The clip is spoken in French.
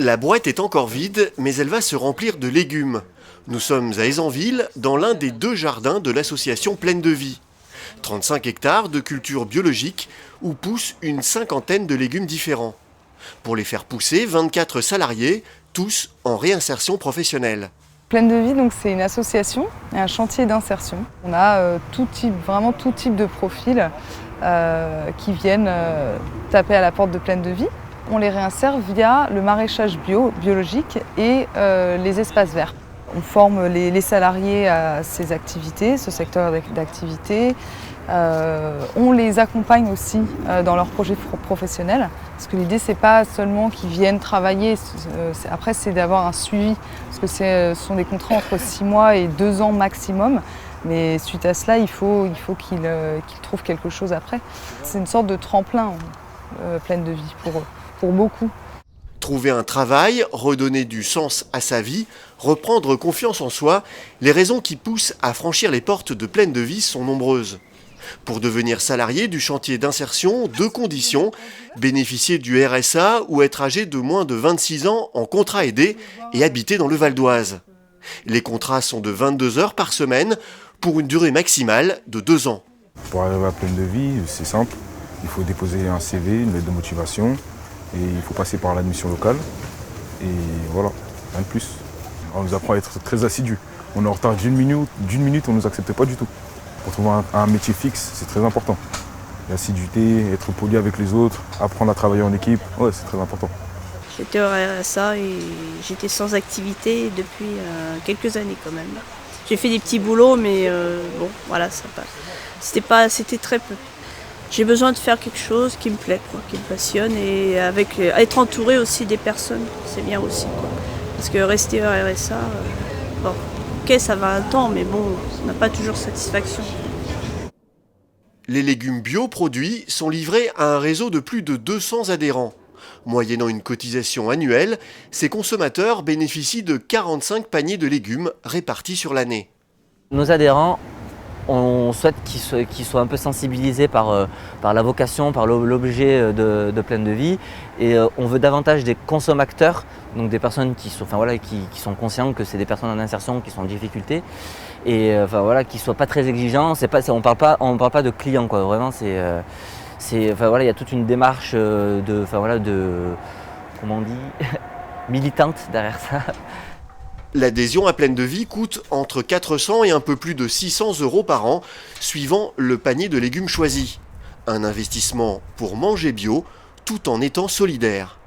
La boîte est encore vide, mais elle va se remplir de légumes. Nous sommes à Ayzanville, dans l'un des 2 jardins de l'association Pleine de Vie. 35 hectares de culture biologique où poussent une 50aine de légumes différents. Pour les faire pousser, 24 salariés, tous en réinsertion professionnelle. Pleine de Vie, donc c'est une association et un chantier d'insertion. On a vraiment tout type de profils qui viennent taper à la porte de Pleine de Vie. On les réinsère via le maraîchage biologique et les espaces verts. On forme les salariés à ces activités, ce secteur d'activité. On les accompagne aussi dans leurs projets professionnels. Parce que l'idée, c'est pas seulement qu'ils viennent travailler, après c'est d'avoir un suivi. Parce que ce sont des contrats entre 6 mois et 2 ans maximum. Mais suite à cela, il faut qu'ils trouvent quelque chose après. C'est une sorte de tremplin Pleine de Vie pour beaucoup. Trouver un travail, redonner du sens à sa vie, reprendre confiance en soi, les raisons qui poussent à franchir les portes de Pleine de Vie sont nombreuses. Pour devenir salarié du chantier d'insertion, 2 conditions, bénéficier du RSA ou être âgé de moins de 26 ans en contrat aidé et habiter dans le Val d'Oise. Les contrats sont de 22 heures par semaine pour une durée maximale de 2 ans. Pour arriver à Pleine de Vie, c'est simple, il faut déposer un CV, une lettre de motivation et il faut passer par l'admission locale et voilà, rien de plus. On nous apprend à être très assidus. On est en retard d'une minute, on ne nous accepte pas du tout. Pour trouver un métier fixe, c'est très important. L'assiduité, être poli avec les autres, apprendre à travailler en équipe, ouais, c'est très important. J'étais au RSA et j'étais sans activité depuis quelques années quand même. J'ai fait des petits boulots, mais bon, voilà, ça passe. C'était très peu. J'ai besoin de faire quelque chose qui me plaît, quoi, qui me passionne, et être entouré aussi des personnes, c'est bien aussi, quoi. Parce que rester au RSA, bon. Ok, ça va un temps, mais bon, on n'a pas toujours satisfaction. Les légumes bio produits sont livrés à un réseau de plus de 200 adhérents. Moyennant une cotisation annuelle, ces consommateurs bénéficient de 45 paniers de légumes répartis sur l'année. Nos adhérents, on souhaite qu'ils soient un peu sensibilisés par la vocation, par l'objet de Pleine de Vie. Et on veut davantage des consommateurs, donc des personnes qui sont conscients que c'est des personnes en insertion qui sont en difficulté. Et qui ne soient pas très exigeants. On ne parle pas de clients, quoi. Vraiment, il y a toute une démarche militante derrière ça. L'adhésion à Pleine de Vie coûte entre 400 et un peu plus de 600 € par an, suivant le panier de légumes choisi. Un investissement pour manger bio, tout en étant solidaire.